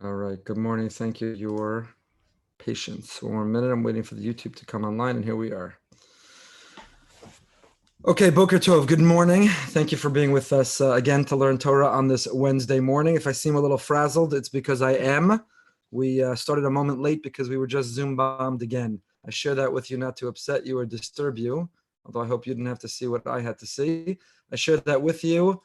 All right. Good morning. Thank you for your patience. One more minute. I'm waiting for the YouTube to come online, and here we are. Okay, Boker Tov. Good morning. Thank you for being with us again to learn Torah on this Wednesday morning. If I seem a little frazzled, it's because I am. We started a moment late because we were just Zoom bombed again. I share that with you not to upset you or disturb you, although I hope you didn't have to see what I had to see. I share that with you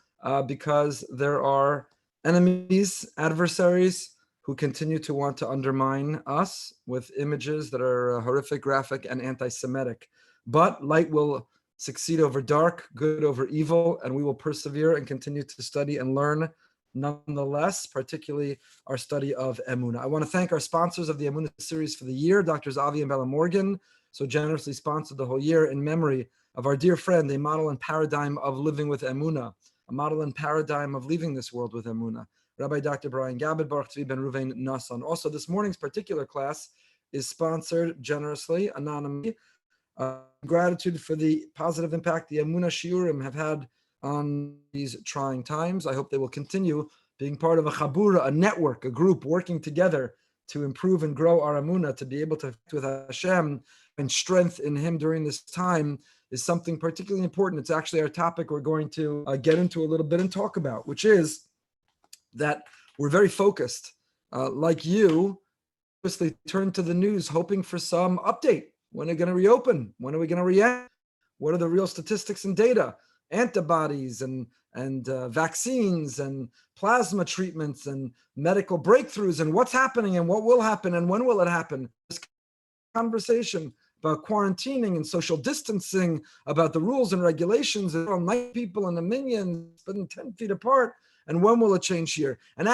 because there are enemies, adversaries, who continue to want to undermine us with images that are horrific, graphic, and anti-Semitic. But light will succeed over dark, good over evil, and we will persevere and continue to study and learn nonetheless, particularly our study of Emunah. I want to thank our sponsors of the Emunah series for the year, Drs. Avi and Bella Morgan, so generously sponsored the whole year in memory of our dear friend, a model and paradigm of living with Emunah, a model and paradigm of leaving this world with Emunah, Rabbi Dr. Brian Gabed Baruch Tzvi Ben Ruvain Nassan. Also, this morning's particular class is sponsored generously, anonymously. Gratitude for the positive impact the Emunah Shiurim have had on these trying times. I hope they will continue being part of a chabura, a network, a group working together to improve and grow our Emunah, to be able to act with Hashem and strength in Him during this time is something particularly important. It's actually our topic we're going to get into a little bit and talk about, which is that we're very focused, like you, obviously turn to the news hoping for some update. When are we going to reopen? When are we going to react? What are the real statistics and data? Antibodies and vaccines and plasma treatments and medical breakthroughs and what's happening and what will happen and when will it happen? This conversation about quarantining and social distancing, about the rules and regulations, and all 9 people in a million, spending 10 feet apart, and when will it change here? And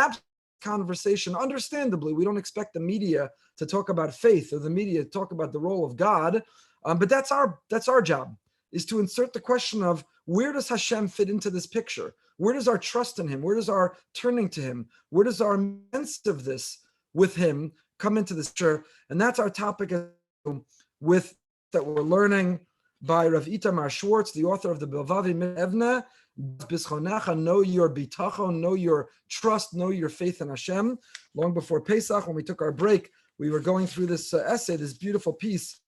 conversation, understandably, we don't expect the media to talk about faith or the media to talk about the role of God, but that's our job, is to insert the question of where does Hashem fit into this picture? Where does our trust in Him? Where does our turning to Him? Where does our sense of this with Him come into this picture? And that's our topic with that we're learning by Rav Itamar Schwartz, the author of the Bilvavi Evne. Know your bitachon, know your trust, know your faith in Hashem. Long before Pesach, when we took our break, we were going through this essay, this beautiful piece.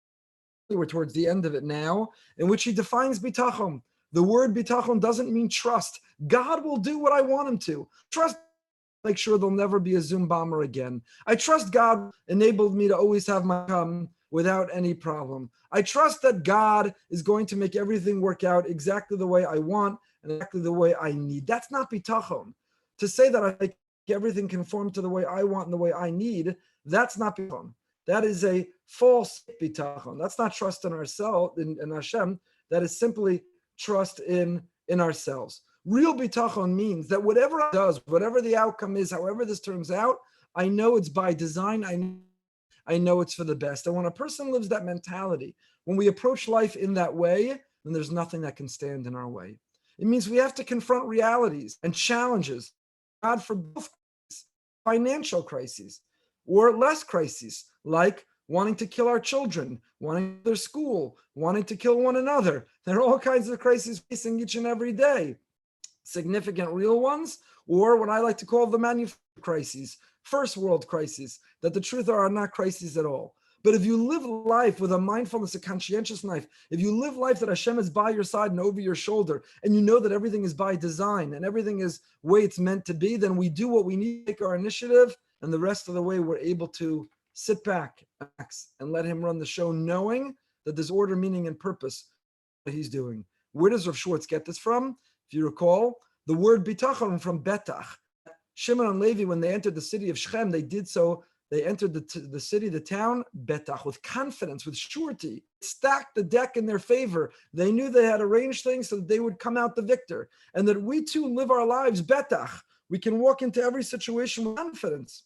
We're towards the end of it now, in which he defines bitachon. The word bitachon doesn't mean trust. God will do what I want Him to. Trust, make sure there'll never be a Zoom bomber again. I trust God enabled me to always have my income without any problem. I trust that God is going to make everything work out exactly the way I want and exactly the way I need. That's not bitachon. To say that I make everything conform to the way I want and the way I need, that's not bitachon. That is a false bitachon. That's not trust in ourselves, in Hashem. That is simply trust in ourselves. Real bitachon means that whatever it does, whatever the outcome is, however this turns out, I know it's by design. I know it's for the best. And when a person lives that mentality, when we approach life in that way, then there's nothing that can stand in our way. It means we have to confront realities and challenges, God, for both financial crises or less crises, like wanting to kill our children, wanting their school, wanting to kill one another. There are all kinds of crises facing each and every day, significant real ones, or what I like to call the manufactured crises, first world crises, that the truth are not crises at all. But if you live life with a mindfulness, a conscientious life, if you live life that Hashem is by your side and over your shoulder, and you know that everything is by design and everything is the way it's meant to be, then we do what we need to take our initiative, and the rest of the way we're able to sit back and let Him run the show, knowing that there's order, meaning, and purpose that He's doing. Where does Rav Schwartz get this from? If you recall, the word bitachon from betach. Shimon and Levi, when they entered the city of Shechem, they did so. They entered the city, the town, betach, with confidence, with surety, stacked the deck in their favor. They knew they had arranged things so that they would come out the victor, and that we too live our lives betach. We can walk into every situation with confidence,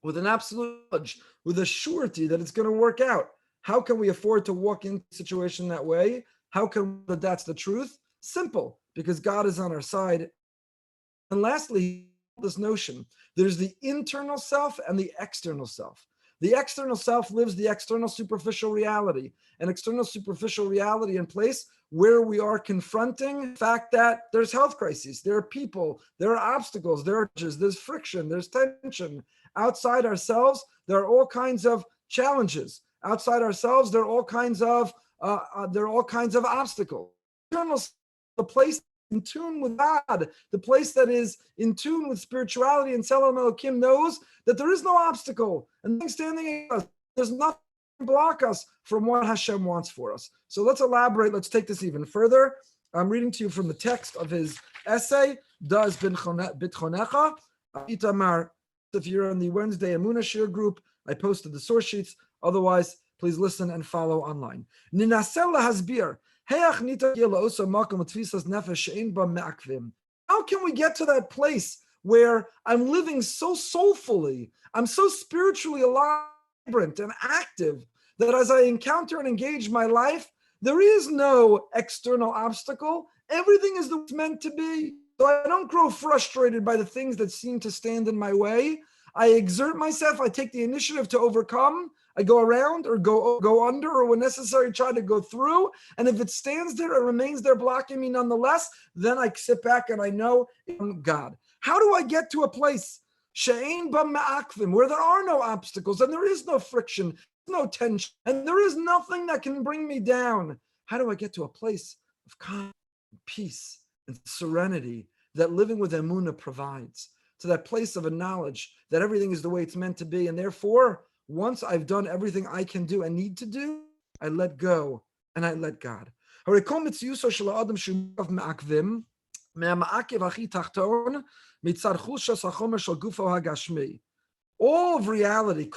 with an absolute knowledge, with a surety that it's going to work out. How can we afford to walk into a situation that way? How can that that's the truth? Simple, because God is on our side. And lastly, this notion, there's the internal self and the external self. The external self lives the external superficial reality, an external superficial reality in place where we are confronting the fact that there's health crises, there are people, there are obstacles, there's friction, there's tension, Outside ourselves, there are all kinds of challenges. Outside ourselves, there are all kinds of obstacles. The place in tune with God, the place that is in tune with spirituality and Tzelem Elokim knows that there is no obstacle and nothing standing against us. There's nothing to block us from what Hashem wants for us. So let's elaborate. Let's take this even further. I'm reading to you from the text of his essay, Das Bitchonecha, Itamar. If you're in the Wednesday Emunah Shir group, I posted the source sheets. Otherwise, please listen and follow online. Ninasel lahasbir. How can we get to that place where I'm living so soulfully, I'm so spiritually alive, vibrant and active, that as I encounter and engage my life, there is no external obstacle. Everything is the way it's meant to be. So I don't grow frustrated by the things that seem to stand in my way. I exert myself. I take the initiative to overcome. I go around or go under, or when necessary, try to go through. And if it stands there, it remains there blocking me nonetheless, then I sit back and I know I'm God. How do I get to a place she'ein ba me'akvim, where there are no obstacles and there is no friction, no tension, and there is nothing that can bring me down? How do I get to a place of calm, peace, and serenity that living with Emunah provides? To that place of a knowledge that everything is the way it's meant to be, and therefore, once I've done everything I can do and need to do, I let go and I let God. All of reality,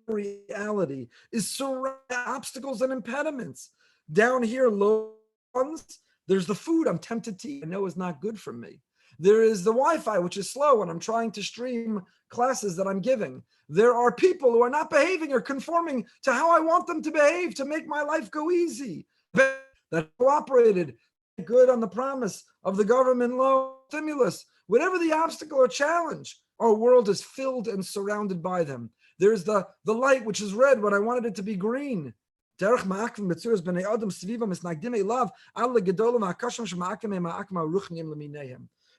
reality is surrounded by obstacles and impediments. Down here, low ones, there's the food I'm tempted to eat, I know is not good for me. There is the Wi-Fi, which is slow when I'm trying to stream classes that I'm giving. There are people who are not behaving or conforming to how I want them to behave to make my life go easy. That cooperated good on the promise of the government loan stimulus. Whatever the obstacle or challenge, our world is filled and surrounded by them. There's the light, which is red when I wanted it to be green.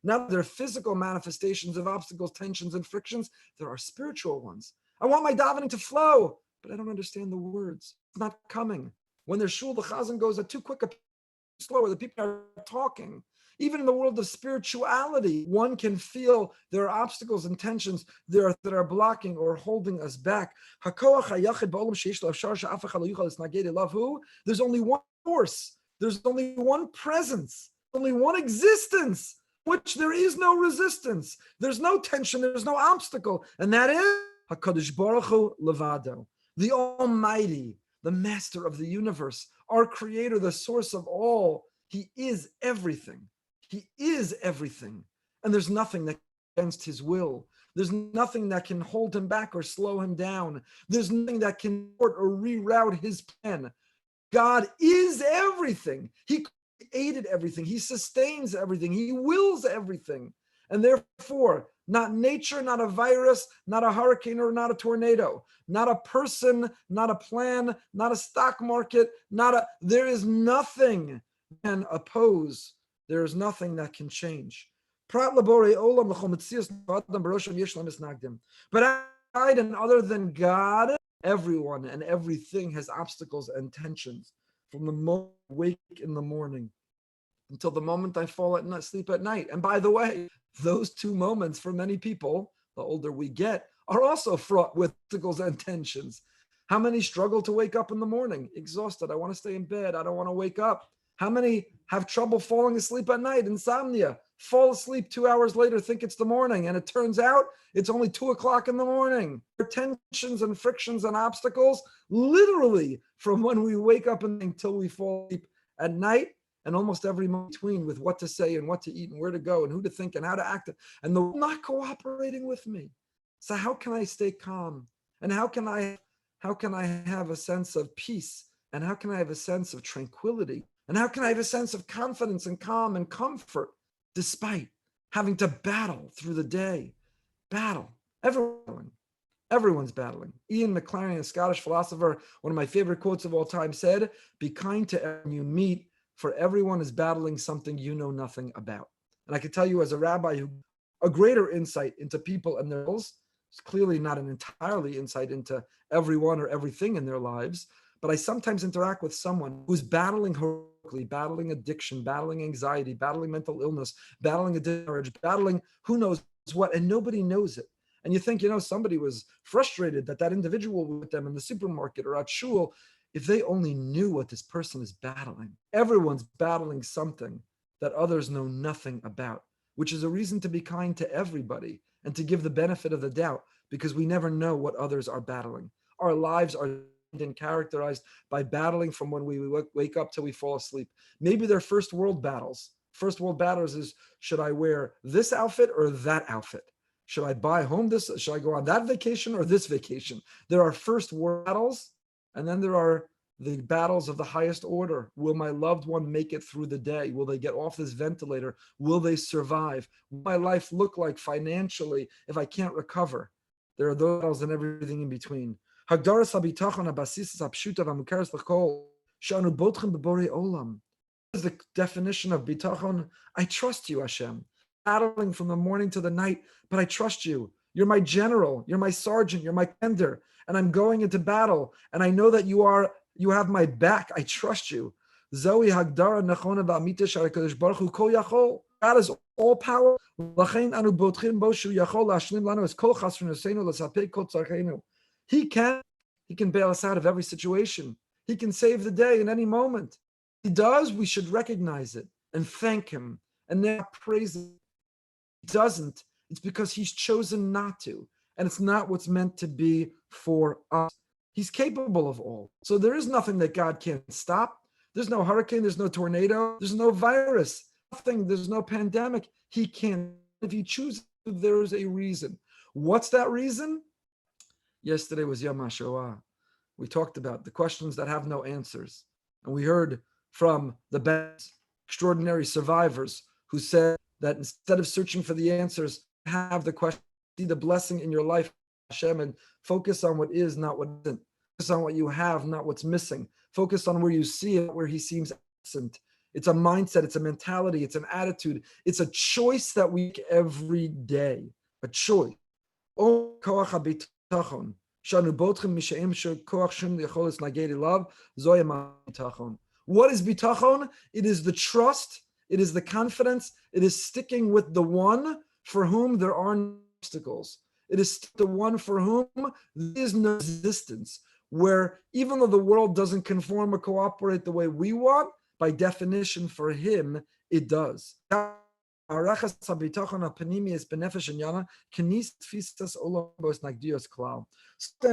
Now there are physical manifestations of obstacles, tensions, and frictions. There are spiritual ones. I want my davening to flow, but I don't understand the words. It's not coming. When there's shul, the chazan goes at too quick a slower. The people are talking. Even in the world of spirituality, one can feel there are obstacles and tensions there that are blocking or holding us back. There's only one force. There's only one presence. Only one existence, which there is no resistance. There's no tension. There's no obstacle. And that is HaKadosh Baruch Hu Levado, the Almighty, the Master of the universe, our Creator, the source of all. He is everything. He is everything. And there's nothing that against his will. There's nothing that can hold him back or slow him down. There's nothing that can thwart or reroute his plan. God is everything. He created everything. He sustains everything. He wills everything. And therefore, not nature, not a virus, not a hurricane or not a tornado, not a person, not a plan, not a stock market, there is nothing that can oppose. There is nothing that can change. But outside and other than God, everyone and everything has obstacles and tensions. From the moment I wake in the morning until the moment I fall asleep at night. And by the way, those 2 moments for many people, the older we get, are also fraught with obstacles and tensions. How many struggle to wake up in the morning? Exhausted. I want to stay in bed. I don't want to wake up. How many have trouble falling asleep at night? Insomnia. Fall asleep 2 hours later, think it's the morning, and it turns out it's only 2 o'clock in the morning. There are tensions and frictions and obstacles, literally from when we wake up until we fall asleep at night, and almost every moment between, with what to say and what to eat and where to go and who to think and how to act, and they're not cooperating with me. So how can I stay calm? And how can I have a sense of peace? And how can I have a sense of tranquility? And how can I have a sense of confidence and calm and comfort despite having to battle through the day? Battle. Everyone's battling. Ian Maclaren, a Scottish philosopher, one of my favorite quotes of all time, said, "Be kind to everyone you meet, for everyone is battling something you know nothing about." And I can tell you as a rabbi who a greater insight into people and their lives. It's clearly not an entirely insight into everyone or everything in their lives, but I sometimes interact with someone who's battling heroically, battling addiction, battling anxiety, battling mental illness, battling a marriage, battling who knows what, and nobody knows it. And you think, somebody was frustrated that individual was with them in the supermarket or at shul. If they only knew what this person is battling. Everyone's battling something that others know nothing about, which is a reason to be kind to everybody and to give the benefit of the doubt, because we never know what others are battling. Our lives are characterized by battling from when we wake up till we fall asleep. Maybe they're first world battles. First world battles is, should I wear this outfit or that outfit? Should I buy home this? Should I go on that vacation or this vacation? There are first world battles, and then there are the battles of the highest order. Will my loved one make it through the day? Will they get off this ventilator? Will they survive? What will my life look like financially if I can't recover? There are those battles and everything in between. Hagdaras habitachon habasis hapshuta v'amukaras l'kol she'anu botchem b'borei olam. What is the definition of bitachon? I trust you, Hashem. Battling from the morning to the night, but I trust you. You're my general. You're my sergeant. You're my commander. And I'm going into battle. And I know that you have my back. I trust you. Zoe hagdara nachona v'amita sh'hakadosh baruch hu kol yachol. God is all power. L'chein anu botchim bo shu yachol la'ashlim lanu es kol chasronosenu l'sapek kol tzarchenu. He can bail us out of every situation. He can save the day in any moment. He does. We should recognize it and thank him and then praise him. He doesn't. It's because he's chosen not to. And it's not what's meant to be for us. He's capable of all. So there is nothing that God can't stop. There's no hurricane. There's no tornado. There's no virus. Nothing. There's no pandemic. He can't. If he chooses, there is a reason. What's that reason? Yesterday was Yom HaShoah. We talked about the questions that have no answers. And we heard from the best extraordinary survivors who said that instead of searching for the answers, have the question, see the blessing in your life, Hashem, and focus on what is, not what isn't. Focus on what you have, not what's missing. Focus on where you see it, where he seems absent. It's a mindset, it's a mentality, it's an attitude. It's a choice that we make every day. A choice. What is bitachon? It is the trust, it is the confidence, it is sticking with the one for whom there are no obstacles. It is the one for whom there is no resistance, where even though the world doesn't conform or cooperate the way we want, by definition for him, it does. So then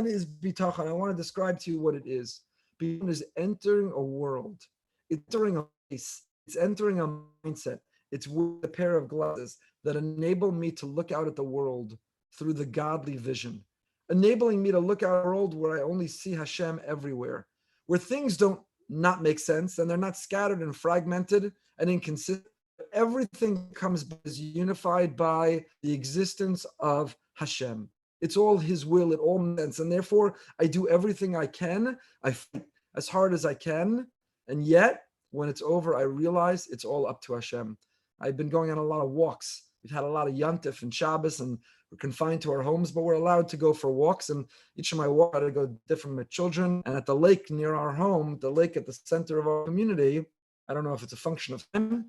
is bitachon. I want to describe to you what it is. Bitachon is entering a world. It's entering a place. It's entering a mindset. It's with a pair of glasses that enable me to look out at the world through the godly vision, enabling me to look out at a world where I only see Hashem everywhere, where things don't not make sense and they're not scattered and fragmented and inconsistent. Everything comes is unified by the existence of Hashem. It's all his will, it all makes sense. And therefore, I do everything I can. I fight as hard as I can. And yet, when it's over, I realize it's all up to Hashem. I've been going on a lot of walks. We've had a lot of Yantif and Shabbos, and we're confined to our homes, but we're allowed to go for walks. And each of my walks, I go different with children. And at the lake near our home, the lake at the center of our community, I don't know if it's a function of time,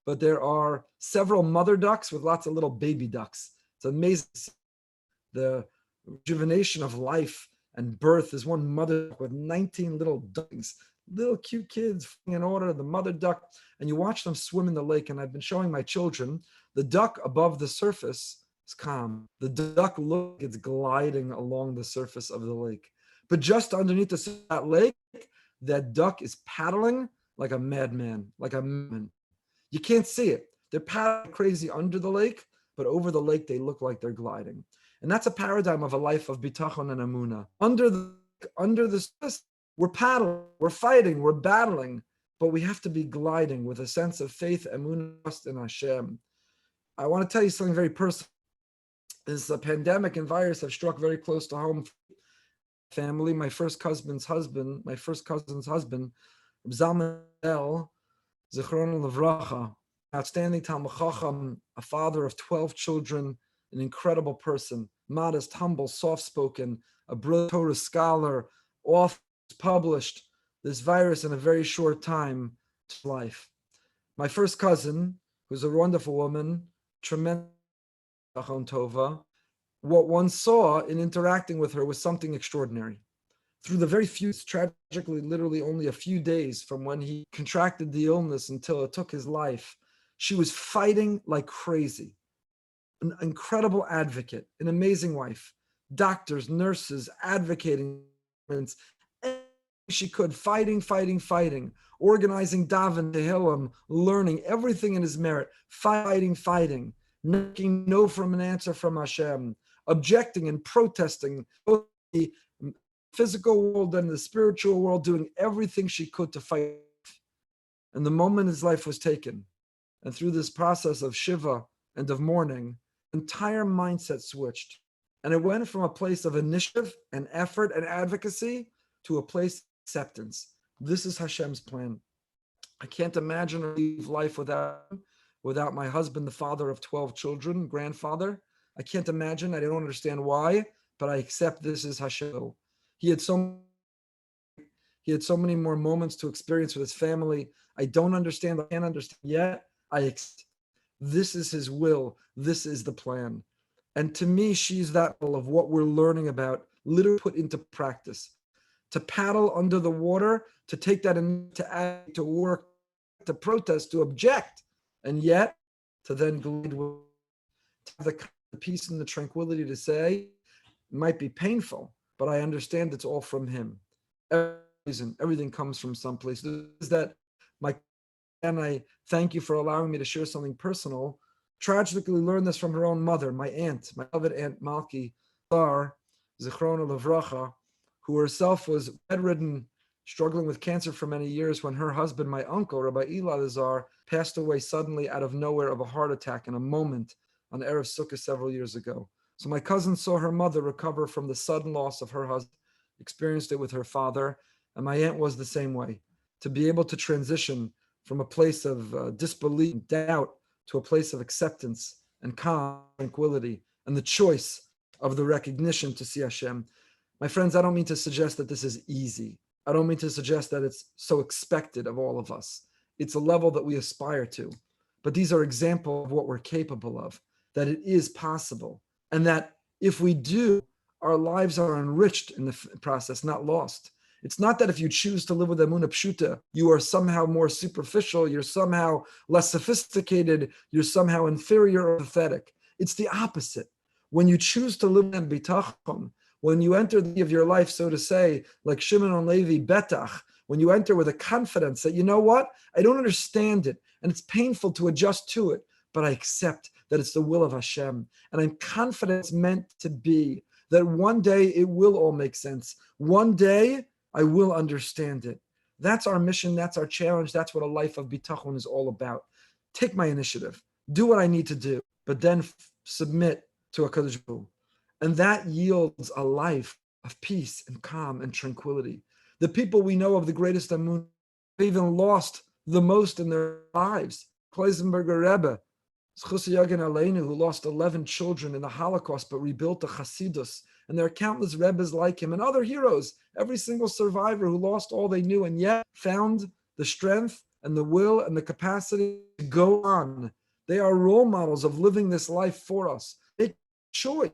but there are several mother ducks with lots of little baby ducks. It's amazing. The rejuvenation of life and birth is one mother duck with 19 little ducklings, little cute kids in order, the mother duck, and you watch them swim in the lake. And I've been showing my children, the duck above the surface is calm. The duck looks like it's gliding along the surface of the lake. But just underneath that lake, that duck is paddling like a madman, like a madman. You can't see it. They're paddling crazy under the lake, but over the lake, they look like they're gliding. And that's a paradigm of a life of bitachon and emunah. Under the surface, we're paddling, we're fighting, we're battling, but we have to be gliding with a sense of faith, emunah, trust in Hashem. I want to tell you something very personal. This pandemic and virus have struck very close to home. Family, my first cousin's husband, Zalman El, Zichron Levracha, outstanding Talmid Chacham, a father of 12 children, an incredible person, modest, humble, soft-spoken, a brilliant Torah scholar, author, published this virus in a very short time to life. My first cousin, who's a wonderful woman, tremendous Tova, what one saw in interacting with her was something extraordinary. Through the very few, tragically, literally only a few days from when he contracted the illness until it took his life, she was fighting like crazy. An incredible advocate, an amazing wife, doctors, nurses, advocating, she could, fighting, organizing daven, tehillim, learning everything in his merit, fighting, making no from an answer from Hashem, objecting and protesting, both the physical world and the spiritual world, doing everything she could to fight. And the moment his life was taken, and through this process of Shiva and of mourning, entire mindset switched. And it went from a place of initiative and effort and advocacy to a place of acceptance. This is Hashem's plan. I can't imagine or leave life without my husband, the father of 12 children, grandfather. I can't imagine. I don't understand why, but I accept this is Hashem. He had so many more moments to experience with his family. I don't understand. I can't understand yet. I accept. This is his will. This is the plan. And to me, she's that of what we're learning about, literally put into practice. To paddle under the water, to take that and to act, to work, to protest, to object, and yet to then glide with, to have the peace and the tranquility to say, it might be painful, but I understand it's all from him. Everything comes from someplace. Is that and I thank you for allowing me to share something personal. Tragically learned this from her own mother, my aunt, my beloved Aunt Malki Zar, Zichrona Levracha, who herself was bedridden, struggling with cancer for many years when her husband, my uncle, Rabbi Eli Zar, passed away suddenly out of nowhere of a heart attack in a moment on Erev Sukkah several years ago. So my cousin saw her mother recover from the sudden loss of her husband, experienced it with her father, and my aunt was the same way. To be able to transition from a place of disbelief and doubt to a place of acceptance and calm, tranquility, and the choice of the recognition to see Hashem. My friends, I don't mean to suggest that this is easy. I don't mean to suggest that it's so expected of all of us. It's a level that we aspire to. But these are examples of what we're capable of, that it is possible, and that if we do, our lives are enriched in the process, not lost. It's not that if you choose to live with Emunah Pshuta, you are somehow more superficial, you're somehow less sophisticated, you're somehow inferior or pathetic. It's the opposite. When you choose to live in bitachon, when you enter the day of your life, so to say, like Shimon and Levi, betach, when you enter with a confidence that, you know what, I don't understand it, and it's painful to adjust to it, but I accept that it's the will of Hashem, and I'm confident it's meant to be, that one day it will all make sense. One day, I will understand it. That's our mission. That's our challenge. That's what a life of bitachon is all about. Take my initiative. Do what I need to do, but then submit to a Kadosh Baruch Hu. And that yields a life of peace and calm and tranquility. The people we know of the greatest Emunah have even lost the most in their lives. Kleisenberger Rebbe, who lost 11 children in the Holocaust but rebuilt the Hasidus. And there are countless Rebbes like him and other heroes, every single survivor who lost all they knew and yet found the strength and the will and the capacity to go on. They are role models of living this life for us. Make a choice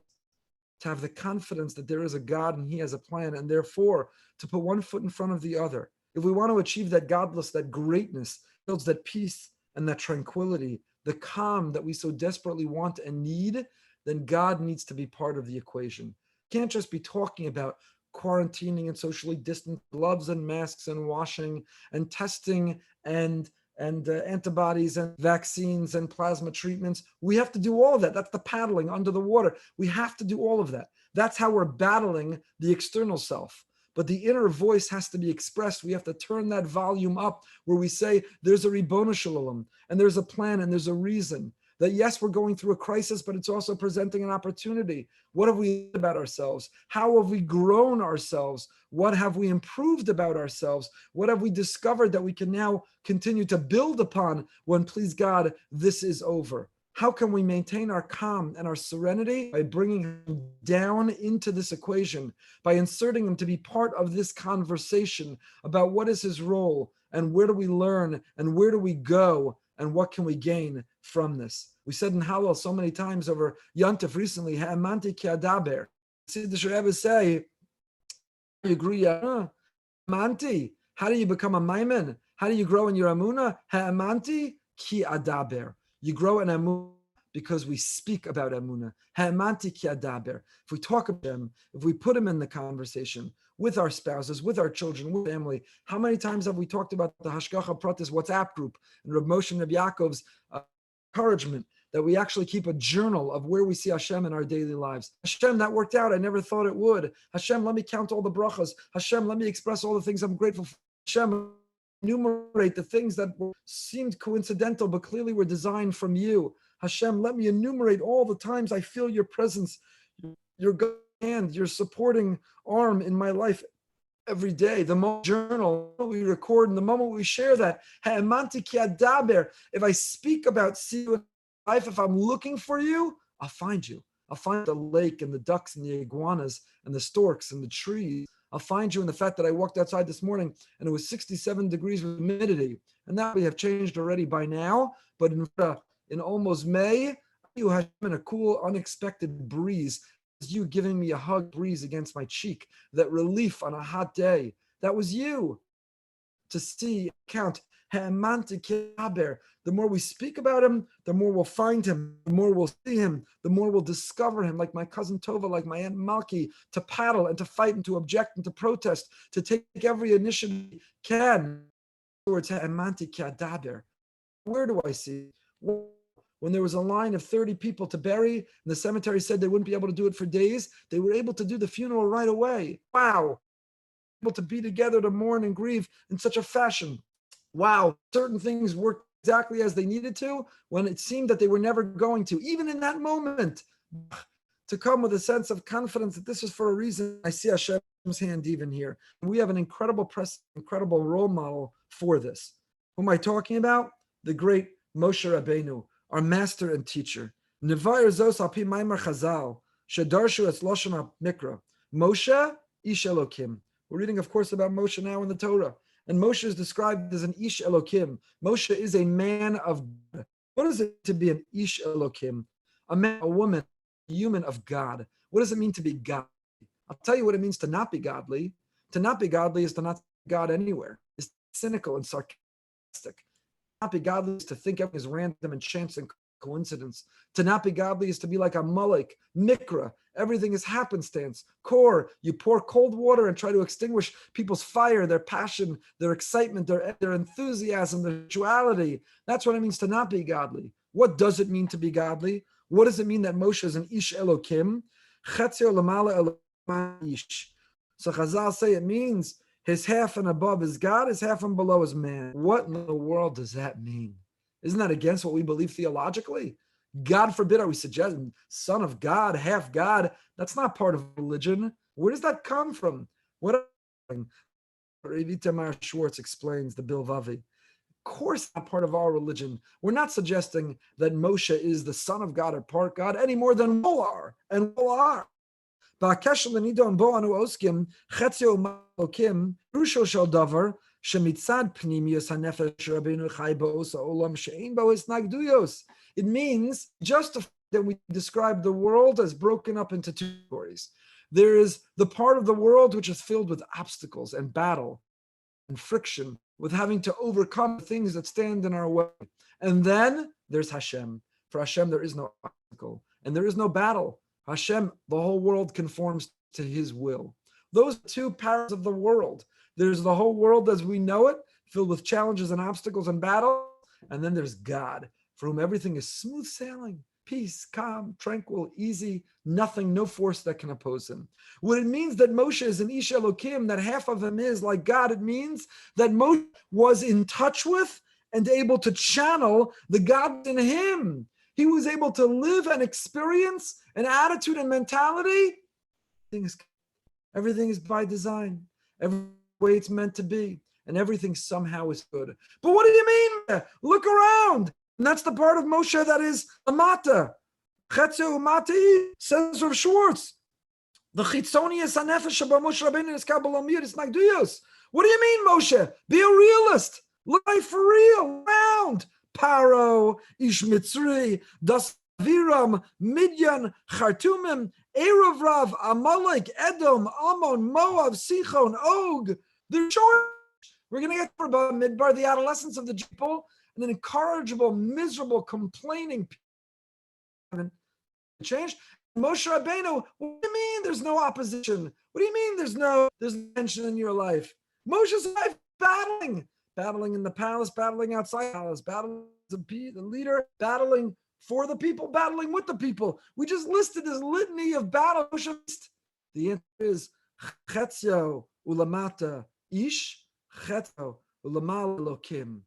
to have the confidence that there is a God and he has a plan, and therefore to put one foot in front of the other. If we want to achieve that godless, that greatness, builds that peace and that tranquility, the calm that we so desperately want and need, then God needs to be part of the equation. Can't just be talking about quarantining and socially distant gloves and masks and washing and testing and antibodies and vaccines and plasma treatments. We have to do all of that. That's the paddling under the water. We have to do all of that. That's how we're battling the external self. But the inner voice has to be expressed. We have to turn that volume up where we say there's a Ribono Shel Olam and there's a plan and there's a reason. That yes, we're going through a crisis, but it's also presenting an opportunity. What have we learned about ourselves? How have we grown ourselves? What have we improved about ourselves? What have we discovered that we can now continue to build upon when, please God, this is over? How can we maintain our calm and our serenity? By bringing him down into this equation, by inserting him to be part of this conversation about what is his role and where do we learn and where do we go and what can we gain from this. We said in Hallel so many times over Yontif recently, Ha'amanti ki adaber. See the Rebbe say, you agree, Ha'amanti. How do you become a Maimon? How do you grow in your Emunah? Ha'amanti ki adaber. You grow in Emunah because we speak about Emunah. Ha'amanti ki adaber. If we talk about him, if we put him in the conversation with our spouses, with our children, with family, how many times have we talked about the Hashgacha Pratis WhatsApp group and Reb Moshe and Reb Yaakov's encouragement that we actually keep a journal of where we see Hashem in our daily lives. Hashem, that worked out. I never thought it would. Hashem, let me count all the brachas. Hashem, let me express all the things I'm grateful for. Hashem, enumerate the things that seemed coincidental, but clearly were designed from you. Hashem, let me enumerate all the times I feel your presence, your hand, your supporting arm in my life every day. The moment journal we record and the moment we share that. If I speak about you in life, if I'm looking for you, I'll find you. I'll find the lake and the ducks and the iguanas and the storks and the trees. I'll find you in the fact that I walked outside this morning and it was 67 degrees with humidity. And that we have changed already by now. But in almost May, you have been a cool, unexpected breeze. You giving me a hug breeze against my cheek, that relief on a hot day. That was you. To see, count. The more we speak about him, the more we'll find him, the more we'll see him, the more we'll discover him, like my cousin Tova, like my Aunt Malki, to paddle and to fight and to object and to protest, to take every initiative we can towards Where do I see? When there was a line of 30 people to bury, and the cemetery said they wouldn't be able to do it for days, they were able to do the funeral right away. Wow. Able to be together to mourn and grieve in such a fashion. Wow. Certain things worked exactly as they needed to when it seemed that they were never going to. Even in that moment, to come with a sense of confidence that this is for a reason. I see Hashem's hand even here. We have an incredible role model for this. Who am I talking about? The great Moshe Rabbeinu, our master and teacher. Nevayer zos al pi maimer chazal, shedarshu es loshen mikra. Moshe, ish Elokim. We're reading, of course, about Moshe now in the Torah. And Moshe is described as an ish Elokim. Moshe is a man of God. What is it to be an ish Elokim? A man, a woman, a human of God. What does it mean to be godly? I'll tell you what it means to not be godly. To not be godly is to not be God anywhere. It's cynical and sarcastic. Not be godly is to think everything is random and chance and coincidence. To not be godly is to be like a Malek, Mikra. Everything is happenstance. Kor, you pour cold water and try to extinguish people's fire, their passion, their excitement, their enthusiasm, their duality. That's what it means to not be godly. What does it mean to be godly? What does it mean that Moshe is an Ish Elokim? Chetzio lamala Elokim Ish. So Chazal say it means his half and above is God, his half and below is man. What in the world does that mean? Isn't that against what we believe theologically? God forbid, are we suggesting son of God, half God? That's not part of religion. Where does that come from? What Rabbi Tamar Schwartz explains the Bilvavi. Of course, not part of our religion. We're not suggesting that Moshe is the son of God or part God any more than we are, and we are. Ba'akeshel l'nidon bo anu oskim chetzio malokim rusho shel davar shemitzad pnimius hanefesh Rabbeinu chai ba'os ha'olam she'ein bo hisnagduyos. It means just that we describe the world as broken up into two categories. There is the part of the world which is filled with obstacles and battle and friction, with having to overcome things that stand in our way. And then there's Hashem. For Hashem, there is no obstacle and there is no battle. Hashem, the whole world conforms to his will. Those are two parts of the world. There's the whole world as we know it, filled with challenges and obstacles and battle. And then there's God, for whom everything is smooth sailing, peace, calm, tranquil, easy, nothing, no force that can oppose him. What it means that Moshe is an Ish Elokim, that half of him is like God, it means that Moshe was in touch with and able to channel the God in him. he was able to live and experience an attitude and mentality. Everything is by design, every way it's meant to be, and everything somehow is good. But what do you mean? Look around. And that's the part of Moshe that is Amata. Chetzu Mati, says Rav Schwartz. The chitzonius hanefesh sheba Moshe Rabbeinu is kabbalamir is nagduyos. What do you mean, Moshe? Be a realist. Look life for real. Around Paro, Ish Mitzri, Das Viram, Midyan, Chartumim, Erev Rav, Amalek, Edom, Ammon, Moab, Sichon, Og. The short. We're going to get about Midbar, the adolescence of the people, and an incorrigible, miserable, complaining people. Change. Moshe Rabbeinu, what do you mean there's no opposition? What do you mean there's no tension in your life? Moshe's life battling in the palace, battling outside the palace, battling as the leader, battling for the people, battling with the people. We just listed this litany of battle. The answer is Chetzio ulamata ish, Chetzio ulamala lokim.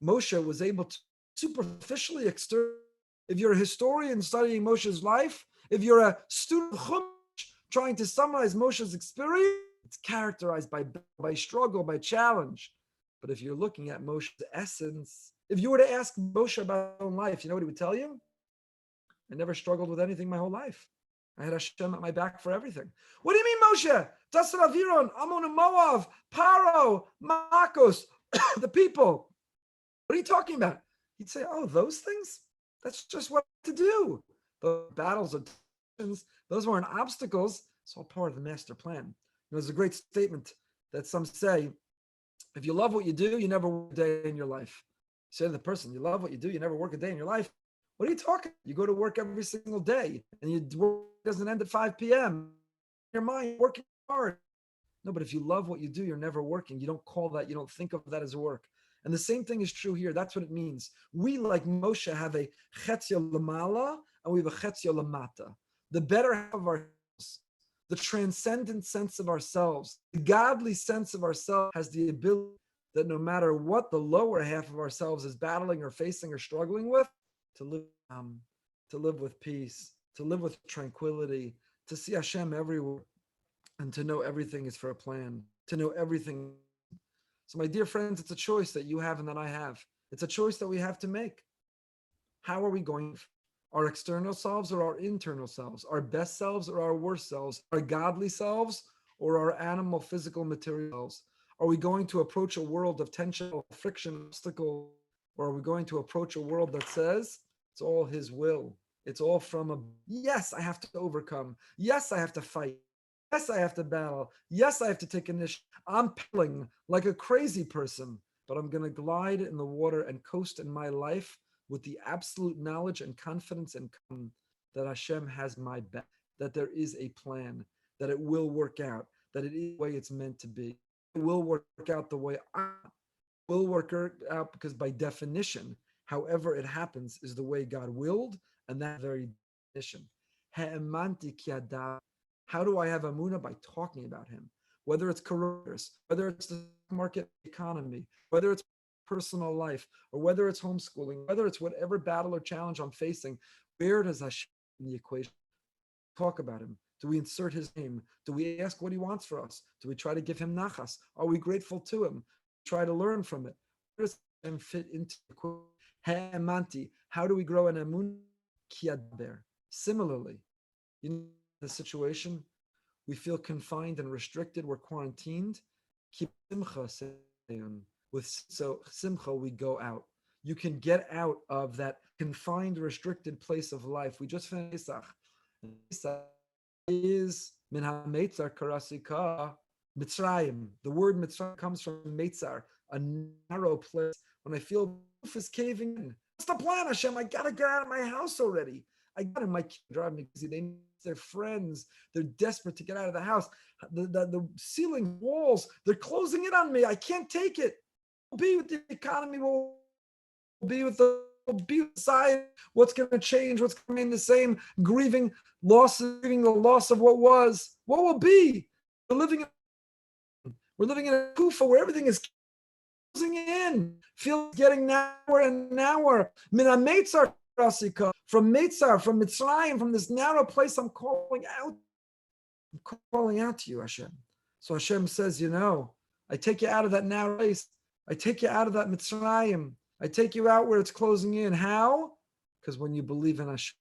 Moshe was able to superficially externalize. If you're a historian studying Moshe's life, if you're a student of Chumash trying to summarize Moshe's experience, it's characterized by struggle, by challenge. But if you're looking at Moshe's essence, if you were to ask Moshe about his own life, you know what he would tell you? I never struggled with anything my whole life. I had Hashem at my back for everything. What do you mean, Moshe? Tasar Aviron, Ammon and Moab, Paro, Makos, the people. What are you talking about? He'd say, oh, those things? That's just what to do. The battles of tensions, those weren't obstacles. It's all part of the master plan. There's a great statement that some say, if you love what you do, you never work a day in your life. Say to the person, you love what you do, you never work a day in your life. What are you talking? You go to work every single day, and your work doesn't end at 5 p.m. Your mind working hard. No, but if you love what you do, you're never working. You don't call that, you don't think of that as work. And the same thing is true here. That's what it means. We, like Moshe, have a chetzio lamala and we have a chetzio lamata. The better half of ourselves, the transcendent sense of ourselves, the godly sense of ourselves has the ability that no matter what the lower half of ourselves is battling or facing or struggling with, to live with peace, to live with tranquility, to see Hashem everywhere, and to know everything is for a plan, to know everything. So my dear friends, it's a choice that you have and that I have. It's a choice that we have to make. How are we going? Our external selves or our internal selves? Our best selves or our worst selves? Our godly selves or our animal, physical, material selves? Are we going to approach a world of tension, friction, obstacle? Or are we going to approach a world that says, it's all His will. It's all from a, yes, I have to overcome. Yes, I have to fight. Yes, I have to battle. Yes, I have to take initiative. I'm paddling like a crazy person, but I'm going to glide in the water and coast in my life with the absolute knowledge and confidence and that Hashem has my back, that there is a plan, that it will work out, that it is the way it's meant to be. It will work out the way I will work out because by definition, however it happens is the way God willed, and that very definition. How do I have Emunah? By talking about Him. Whether it's careers, whether it's the market economy, whether it's personal life, or whether it's homeschooling, whether it's whatever battle or challenge I'm facing, where does Hashem in the equation? Talk about Him. Do we insert His name? Do we ask what He wants for us? Do we try to give Him nachas? Are we grateful to Him? Try to learn from it. Where does Hashem fit into the equation? How do we grow an emunah? Similarly, in the situation, we feel confined and restricted, we're quarantined. Keep simcha, so simcha, we go out. You can get out of that confined, restricted place of life. We just finished Pesach. Pesach is min ha-meitzar karasika Mitzrayim. The word Mitzrayim comes from Meitzar, a narrow place. When I feel the roof is caving in, what's the plan, Hashem? I gotta get out of my house already. I got it. My kids drive me crazy. They need their friends. They're desperate to get out of the house. The ceiling walls, they're closing in on me. I can't take it. We'll be with the economy. We'll be with the side. What's going to change? What's going to remain the same? Grieving the loss of what was. What will be? We're living in a kufa where everything is closing in. Feels getting narrower and narrower. Min ha-meitzar from Mitzar, from Mitzrayim, from this narrow place, I'm calling out. I'm calling out to you, Hashem. So Hashem says, I take you out of that narrow place. I take you out of that Mitzrayim. I take you out where it's closing in. How? Because when you believe in Hashem,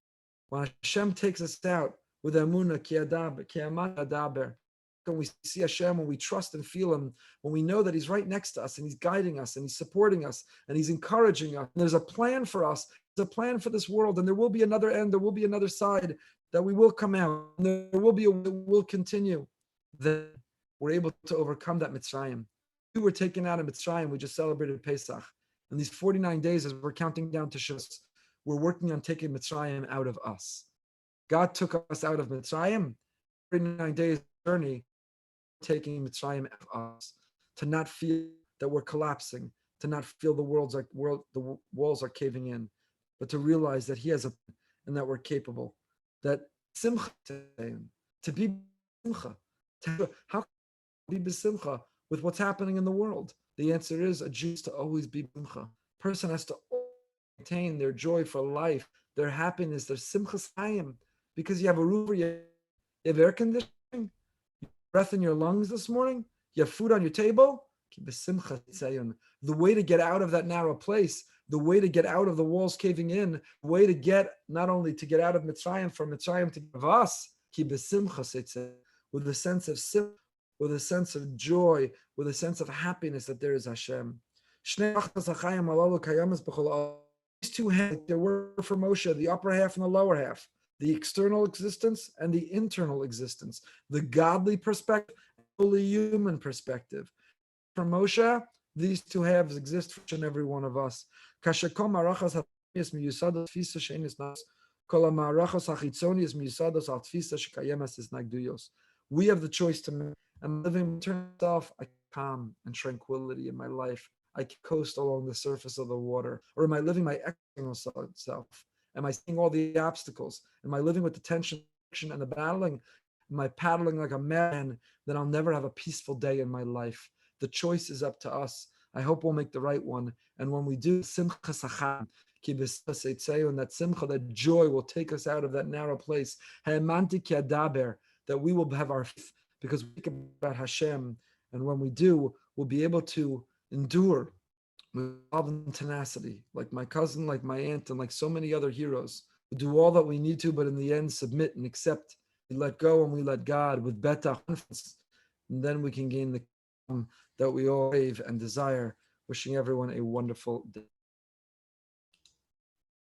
when Hashem takes us out with Emunah, Adaber, when we see Hashem, when we trust and feel Him, when we know that He's right next to us and He's guiding us and He's supporting us and He's encouraging us, and there's a plan for us, there's a plan for this world, and there will be another end, there will be another side that we will come out, and there will be will continue. Then we're able to overcome that Mitzrayim. We were taken out of Mitzrayim. We just celebrated Pesach. And these 49 days, as we're counting down to Shavuos, we're working on taking Mitzrayim out of us. God took us out of Mitzrayim. 49 days journey, taking Mitzrayim out of us, to not feel that we're collapsing, to not feel the walls are caving in, but to realize that He has and that we're capable. That simcha, to be simcha. How can we be simcha with what's happening in the world? The answer is a Jew has to always be simcha. Person has to maintain their joy for life, their happiness, their simcha sayim, because you have a roof, you have air conditioning, you have breath in your lungs this morning, you have food on your table. The way to get out of that narrow place, the way to get out of the walls caving in, the way to get not only to get out of Mitzrayim, from Mitzrayim to give us, with a sense of simcha, with a sense of joy, with a sense of happiness that there is Hashem. These two hands, there were for Moshe, the upper half and the lower half, the external existence and the internal existence, the godly perspective, and the human perspective. For Moshe, these two halves exist for each and every one of us. We have the choice to make. I'm living eternal self, I calm and tranquility in my life. I coast along the surface of the water. Or am I living my external self? Am I seeing all the obstacles? Am I living with the tension and the battling? Am I paddling like a man? Then I'll never have a peaceful day in my life. The choice is up to us. I hope we'll make the right one. And when we do, simcha sacham, and that simcha, that joy will take us out of that narrow place. That we will have our faith, because we think about Hashem. And when we do, we'll be able to endure with love and tenacity, like my cousin, like my aunt, and like so many other heroes. We do all that we need to, but in the end, submit and accept. We let go and we let God with betach, and then we can gain the that we all crave and desire. Wishing everyone a wonderful day.